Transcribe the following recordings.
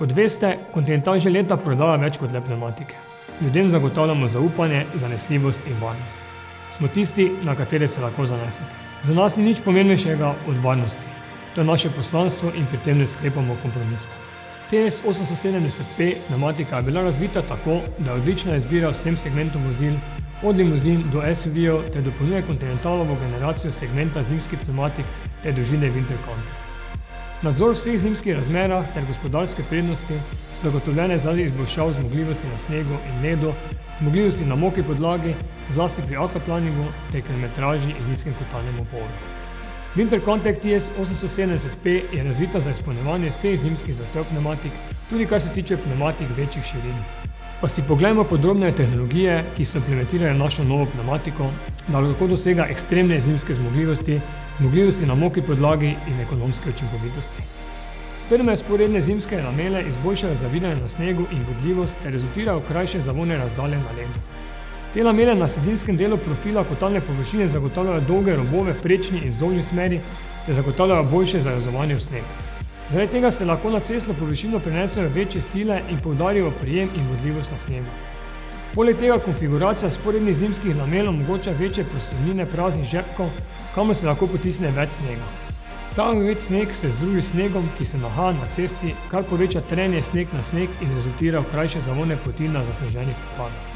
Kot veste, Continental že leta prodaja več kot le pnevmatike. Ljudem zagotavljamo zaupanje, zanesljivost in varnost. Smo tisti, na katere se lahko zanesete. Za nas ni nič pomembnejšega od varnosti. To je naše poslanstvo in pri tem ne sklepamo kompromisov. TS 870P pnevmatika je bila razvita tako, da je odlična izbira vsem segmentom vozil, od limuzin do SUV-jev, ter dopolnjuje Continentalovo generacijo segmenta zimskih pnevmatik ter dolžine Winter Contact. Nadzor v vseh zimskih razmerah ter gospodarske prednosti so zagotovljene zaradi izboljšav zmogljivosti na snegu in ledu, zmogljivosti na mokri podlagi, zlasti pri aquaplaningu ter kilometraži in nizkem kotalnem uporu. Winter Contact TS 870P je razvita za izpolnjevanje vseh zimskih zahtev pnevmatik, tudi kar se tiče pnevmatik večjih širin. Pa si poglejmo podrobneje tehnologije, ki so implementirale našo novo pnevmatiko, da lahko dosega ekstremne zimske zmogljivosti, zmogljivosti na mokri podlagi in ekonomske učinkovitosti. Strme vzporedne zimske lamele izboljšajo zaviranje na snegu in vodljivost ter rezultirajo krajše zavojne razdalje na ledu. Te lamele na sredinskem delu profila kotalne površine zagotavljajo dolge robove v prečni in vzdolžni smeri ter zagotavljajo boljše zarezovanje v sneg. Zaradi tega se lahko na cestno površino prenesejo večje sile in poudarijo prijem in vodljivost na snegu. Poleg tega konfiguracija vzporednih zimskih lamel omogoča večje prostornine praznih žepkov, kamor se lahko potisne več snega. Ta ujet sneg se združi s snegom, ki se nahaja na cesti, kar poveča trenje sneg na sneg in rezultira v krajše zavojne poti na zasneženih podlagah.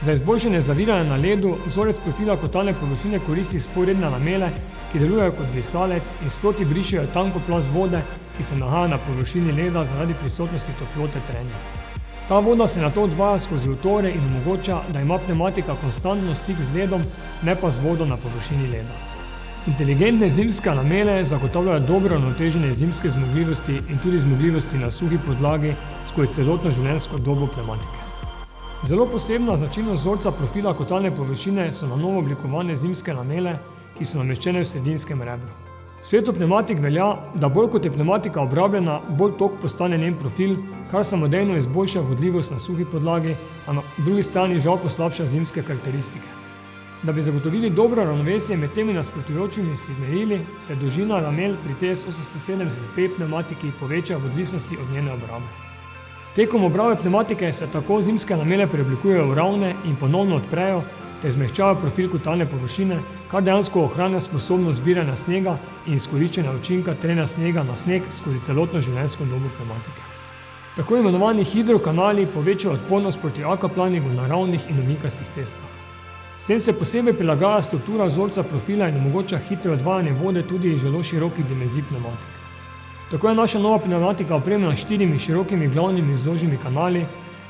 Za izboljšanje zaviranja na ledu vzorec profila kotalne površine koristi vzporedne lamele, ki delujejo kot brisalec in sproti brišejo tanko plast vode, ki se nahaja na površini leda zaradi prisotnosti toplote trenja. Ta voda se nato odvaja skozi otore in omogoča, da ima pnevmatika konstantno stik z ledom, ne pa z vodo na površini leda. Inteligentne zimske lamele zagotavljajo dobro uravnoteženje zimske zmogljivosti in tudi zmogljivosti na suhi podlagi skozi celotno življenjsko dobo pnevmatike. Zelo posebna značilnost vzorca profila kotalne površine so na novo oblikovane zimske lamele, ki so nameščene v sredinskem rebru. V svetu pnevmatik velja, da bolj kot je pnevmatika obrabljena, bolj tog postane njen profil, kar samodejno izboljša vodljivost na suhi podlagi, a na drugi strani žal poslabša zimske karakteristike. Da bi zagotovili dobro ravnovesje med temi nasprotujočimi si merili, se dolžina lamel pri TS 870P pnevmatiki poveča v odvisnosti od njene obrabe. Tekom obrabe pnevmatike se tako zimske lamele preoblikujejo v ravne in ponovno odprejo ter zmehčajo profil kotalne površine, kar dejansko ohranja sposobnost zbiranja snega in izkoriščanja učinka trenja snega na sneg skozi celotno življenjsko dobo pnevmatike. Tako imenovani hidrokanali povečajo odpornost proti aquaplaningu na ravnih in ovikastih cestah. S tem se posebej prilagaja struktura vzorca profila in omogoča hitro odvajanje vode tudi iz zelo širokih dimenzij pnevmatik. Tako je naša nova pnevmatika opremljena s 4 širokimi glavnimi vzdolžnimi kanali.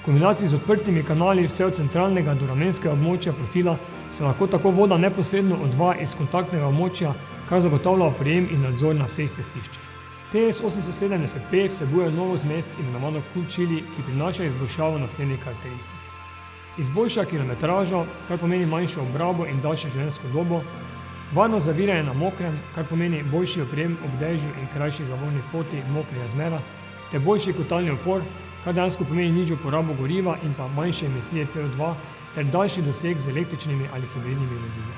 V kombinaciji z odprtimi kanali vse od centralnega do ramenskega območja profila se lahko tako voda neposredno odvaja iz kontaktnega območja, kar zagotavlja prijem in nadzor na vseh cestiščih. TS 870P vsebuje novo zmes imenovano Cool Chili, ki prinaša izboljšavo naslednjih karakteristik. Izboljša kilometražo, kar pomeni manjšo obrabo in daljšo življenjsko dobo, varno zaviranje na mokrem, kar pomeni boljši oprijem ob dežju in krajši zavojni poti v mokrih razmerah, ter boljši kotalni upor, kar dejansko pomeni nižjo porabo goriva in pa manjše emisije CO2, ter daljši doseg z električnimi ali hibridnimi vozili.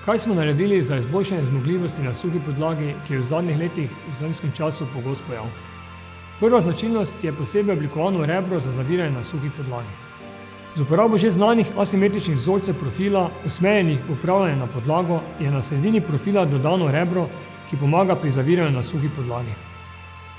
Kaj smo naredili za izboljšanje zmogljivosti na suhi podlagi, ki je v zadnjih letih v zimskem času pogost pojav? Prva značilnost je posebej oblikovano rebro za zaviranje na suhi podlagi. Z uporabo že znanih asimetričnih vzorcev profila, usmerjenih v upravljanje na podlago, je na sredini profila dodano rebro, ki pomaga pri zaviranju na suhi podlagi.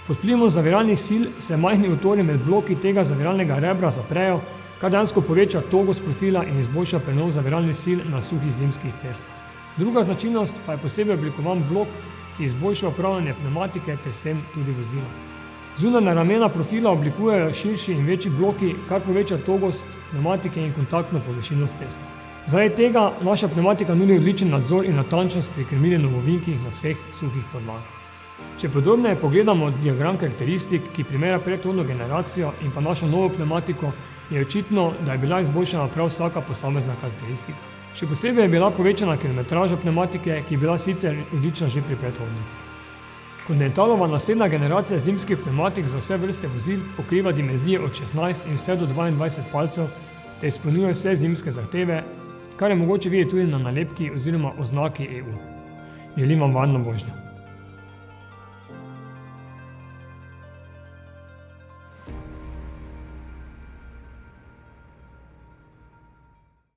Pod vplivom zaviralnih sil se majhni otori med bloki tega zaviralnega rebra zaprejo, kar dejansko poveča togost profila in izboljša prenos zaviralnih sil na suhih zimskih cestah. Druga značilnost pa je posebej oblikovan blok, ki izboljša upravljanje pnevmatike ter s tem tudi vozila. Zunanja ramena profila oblikujejo širši in večji bloki, kar poveča togost pnevmatike in kontaktno površino s cesto. Zaradi tega naša pnevmatika nudi odličen nadzor in natančnost pri krmiljenju v ovinkih na vseh suhih podlagah. Če podrobneje pogledamo diagram karakteristik, ki primerja predhodno generacijo in pa našo novo pnevmatiko, je očitno, da je bila izboljšana prav vsaka posamezna karakteristika. Še posebej je bila povečana kilometraža pnevmatike, ki je bila sicer odlična že pri predhodnici. Continentalova naslednja generacija zimskih pnevmatik za vse vrste vozil pokriva dimenzije od 16 in vse do 22 palcev ter izpolnjuje vse zimske zahteve, kar je mogoče videti tudi na nalepki oziroma oznaki EU. Želim vam varno vožnjo.